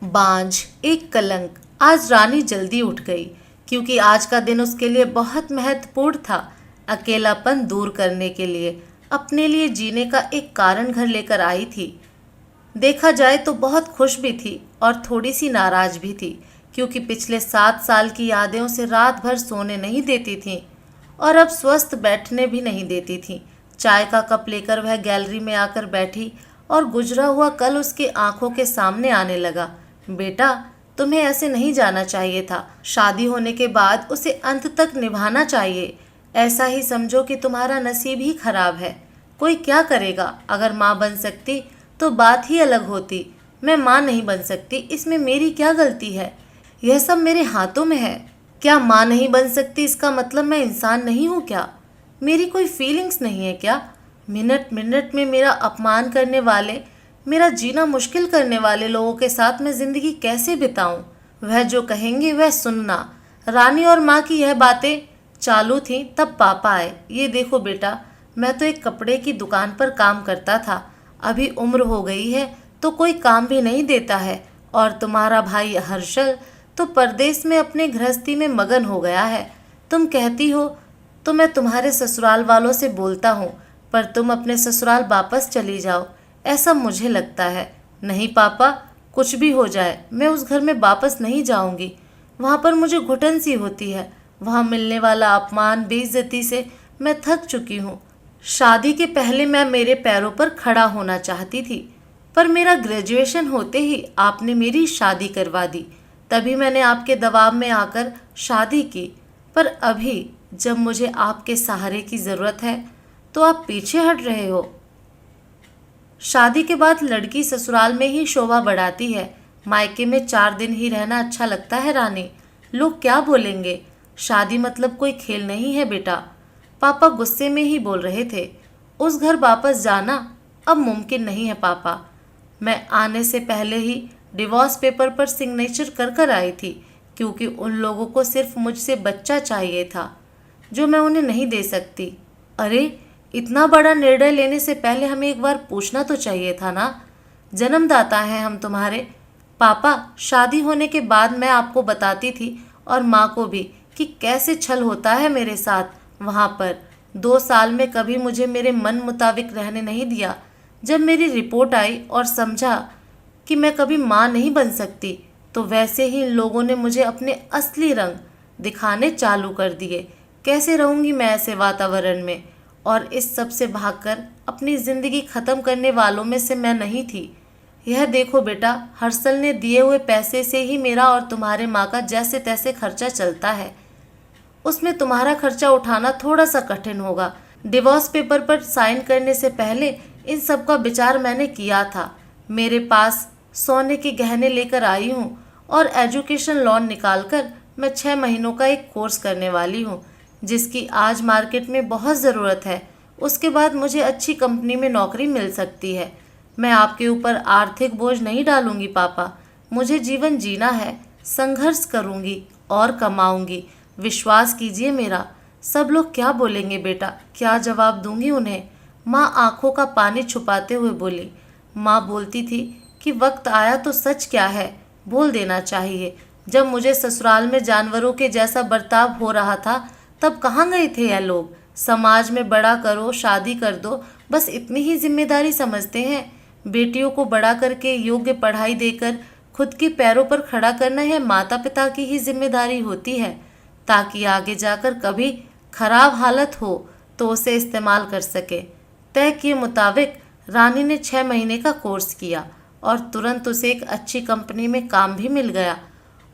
बांझ, एक कलंक। आज रानी जल्दी उठ गई क्योंकि आज का दिन उसके लिए बहुत महत्वपूर्ण था। अकेलापन दूर करने के लिए अपने लिए जीने का एक कारण घर लेकर आई थी। देखा जाए तो बहुत खुश भी थी और थोड़ी सी नाराज भी थी क्योंकि पिछले 7 साल की यादें उसे रात भर सोने नहीं देती थीं और अब स्वस्थ बैठने भी नहीं देती थीं। चाय का कप लेकर वह गैलरी में आकर बैठी और गुजरा हुआ कल उसकी आंखों के सामने आने लगा। बेटा, तुम्हें ऐसे नहीं जाना चाहिए था। शादी होने के बाद उसे अंत तक निभाना चाहिए। ऐसा ही समझो कि तुम्हारा नसीब ही खराब है। कोई क्या करेगा? अगर माँ बन सकती तो बात ही अलग होती। मैं माँ नहीं बन सकती, इसमें मेरी क्या गलती है? यह सब मेरे हाथों में है। क्या माँ नहीं बन सकती इसका मतलब मैं इंसान नहीं हूँ क्या? मेरी कोई फीलिंग्स नहीं है क्या? मिनट मिनट में मेरा अपमान करने वाले, मेरा जीना मुश्किल करने वाले लोगों के साथ मैं जिंदगी कैसे बिताऊं? वह जो कहेंगे वह सुनना। रानी और माँ की यह बातें चालू थी तब पापा आए। ये देखो बेटा, मैं तो एक कपड़े की दुकान पर काम करता था। अभी उम्र हो गई है तो कोई काम भी नहीं देता है। और तुम्हारा भाई हर्षल तो परदेश में अपने गृहस्थी में मगन हो गया है। तुम कहती हो तो मैं तुम्हारे ससुराल वालों से बोलता हूँ, पर तुम अपने ससुराल वापस चली जाओ, ऐसा मुझे लगता है। नहीं पापा, कुछ भी हो जाए मैं उस घर में वापस नहीं जाऊंगी। वहाँ पर मुझे घुटन सी होती है। वहाँ मिलने वाला अपमान, बेइज्जती से मैं थक चुकी हूँ। शादी के पहले मैं मेरे पैरों पर खड़ा होना चाहती थी, पर मेरा ग्रेजुएशन होते ही आपने मेरी शादी करवा दी। तभी मैंने आपके दबाव में आकर शादी की। पर अभी जब मुझे आपके सहारे की ज़रूरत है तो आप पीछे हट रहे हो। शादी के बाद लड़की ससुराल में ही शोभा बढ़ाती है। मायके में 4 दिन ही रहना अच्छा लगता है रानी। लोग क्या बोलेंगे? शादी मतलब कोई खेल नहीं है बेटा। पापा गुस्से में ही बोल रहे थे। उस घर वापस जाना अब मुमकिन नहीं है पापा। मैं आने से पहले ही डिवोर्स पेपर पर सिग्नेचर कर कर आई थी क्योंकि उन लोगों को सिर्फ मुझसे बच्चा चाहिए था जो मैं उन्हें नहीं दे सकती। अरे, इतना बड़ा निर्णय लेने से पहले हमें एक बार पूछना तो चाहिए था ना। जन्मदाता हैं हम तुम्हारे। पापा, शादी होने के बाद मैं आपको बताती थी और माँ को भी कि कैसे छल होता है मेरे साथ वहाँ पर। 2 साल में कभी मुझे मेरे मन मुताबिक रहने नहीं दिया। जब मेरी रिपोर्ट आई और समझा कि मैं कभी माँ नहीं बन सकती तो वैसे ही इन लोगों ने मुझे अपने असली रंग दिखाने चालू कर दिए। कैसे रहूँगी मैं ऐसे वातावरण में? और इस सब से भागकर अपनी ज़िंदगी ख़त्म करने वालों में से मैं नहीं थी। यह देखो बेटा, हर्षल ने दिए हुए पैसे से ही मेरा और तुम्हारे माँ का जैसे तैसे खर्चा चलता है। उसमें तुम्हारा खर्चा उठाना थोड़ा सा कठिन होगा। डिवोर्स पेपर पर साइन करने से पहले इन सब का विचार मैंने किया था। मेरे पास सोने के गहने लेकर आई हूँ और एजुकेशन लोन निकालकर मैं 6 महीनों का एक कोर्स करने वाली हूँ जिसकी आज मार्केट में बहुत ज़रूरत है। उसके बाद मुझे अच्छी कंपनी में नौकरी मिल सकती है। मैं आपके ऊपर आर्थिक बोझ नहीं डालूंगी पापा। मुझे जीवन जीना है, संघर्ष करूंगी और कमाऊंगी। विश्वास कीजिए मेरा। सब लोग क्या बोलेंगे बेटा? क्या जवाब दूंगी उन्हें? माँ आंखों का पानी छुपाते हुए बोली। माँ बोलती थी कि वक्त आया तो सच क्या है बोल देना चाहिए। जब मुझे ससुराल में जानवरों के जैसा बर्ताव हो रहा था तब कहाँ गए थे यह लोग? समाज में बड़ा करो, शादी कर दो, बस इतनी ही जिम्मेदारी समझते हैं। बेटियों को बड़ा करके योग्य पढ़ाई देकर खुद के पैरों पर खड़ा करना यह माता पिता की ही जिम्मेदारी होती है ताकि आगे जाकर कभी खराब हालत हो तो उसे इस्तेमाल कर सके। तय के मुताबिक रानी ने 6 महीने का कोर्स किया और तुरंत उसे एक अच्छी कंपनी में काम भी मिल गया।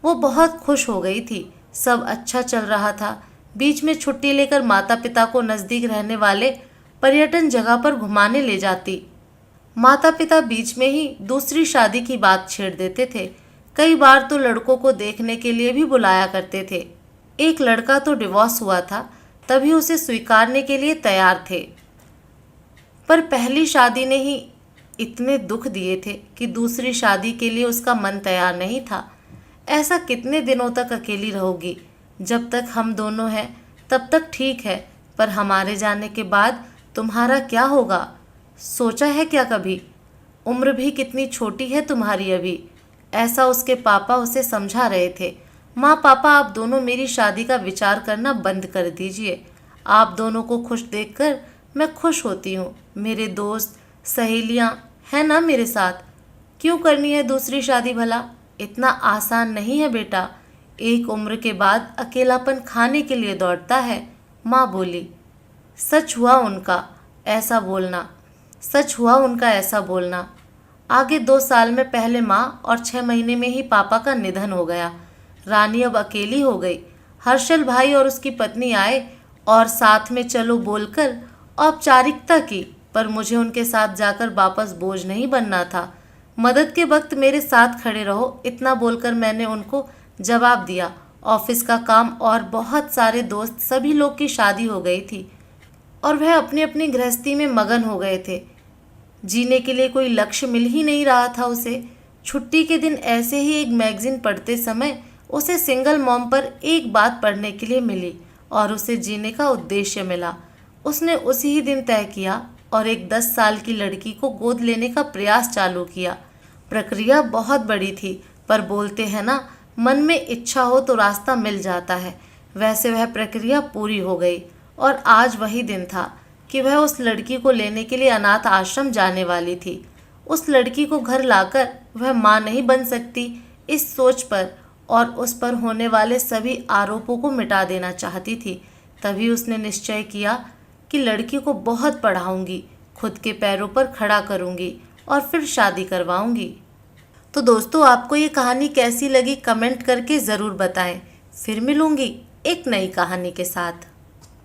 वो बहुत खुश हो गई थी। सब अच्छा चल रहा था। बीच में छुट्टी लेकर माता पिता को नज़दीक रहने वाले पर्यटन जगह पर घुमाने ले जाती। माता पिता बीच में ही दूसरी शादी की बात छेड़ देते थे। कई बार तो लड़कों को देखने के लिए भी बुलाया करते थे। एक लड़का तो डिवोर्स हुआ था तभी उसे स्वीकारने के लिए तैयार थे, पर पहली शादी ने ही इतने दुख दिए थे कि दूसरी शादी के लिए उसका मन तैयार नहीं था। ऐसा कितने दिनों तक अकेली रहोगी? जब तक हम दोनों हैं तब तक ठीक है, पर हमारे जाने के बाद तुम्हारा क्या होगा? सोचा है क्या कभी? उम्र भी कितनी छोटी है तुम्हारी अभी। ऐसा उसके पापा उसे समझा रहे थे। माँ पापा, आप दोनों मेरी शादी का विचार करना बंद कर दीजिए। आप दोनों को खुश देखकर मैं खुश होती हूँ। मेरे दोस्त सहेलियाँ हैं ना मेरे साथ। क्यों करनी है दूसरी शादी भला? इतना आसान नहीं है बेटा। एक उम्र के बाद अकेलापन खाने के लिए दौड़ता है। माँ बोली। सच हुआ उनका ऐसा बोलना सच हुआ उनका ऐसा बोलना। आगे 2 साल में पहले माँ और 6 महीने में ही पापा का निधन हो गया। रानी अब अकेली हो गई। हर्षल भाई और उसकी पत्नी आए और साथ में चलो बोलकर औपचारिकता की, पर मुझे उनके साथ जाकर वापस बोझ नहीं बनना था। मदद के वक्त मेरे साथ खड़े रहो, इतना बोलकर मैंने उनको जवाब दिया। ऑफिस का काम और बहुत सारे दोस्त, सभी लोग की शादी हो गई थी और वह अपनी अपनी गृहस्थी में मगन हो गए थे। जीने के लिए कोई लक्ष्य मिल ही नहीं रहा था उसे। छुट्टी के दिन ऐसे ही एक मैगजीन पढ़ते समय उसे सिंगल मॉम पर एक बात पढ़ने के लिए मिली और उसे जीने का उद्देश्य मिला। उसने उसी ही दिन तय किया और एक 10 साल की लड़की को गोद लेने का प्रयास चालू किया। प्रक्रिया बहुत बड़ी थी, पर बोलते हैं ना, मन में इच्छा हो तो रास्ता मिल जाता है। वैसे वह प्रक्रिया पूरी हो गई और आज वही दिन था कि वह उस लड़की को लेने के लिए अनाथ आश्रम जाने वाली थी। उस लड़की को घर लाकर वह माँ नहीं बन सकती, इस सोच पर और उस पर होने वाले सभी आरोपों को मिटा देना चाहती थी। तभी उसने निश्चय किया कि लड़की को बहुत पढ़ाऊंगी, खुद के पैरों पर खड़ा करूंगी और फिर शादी करवाऊंगी। तो दोस्तों, आपको ये कहानी कैसी लगी कमेंट करके ज़रूर बताएं। फिर मिलूंगी एक नई कहानी के साथ।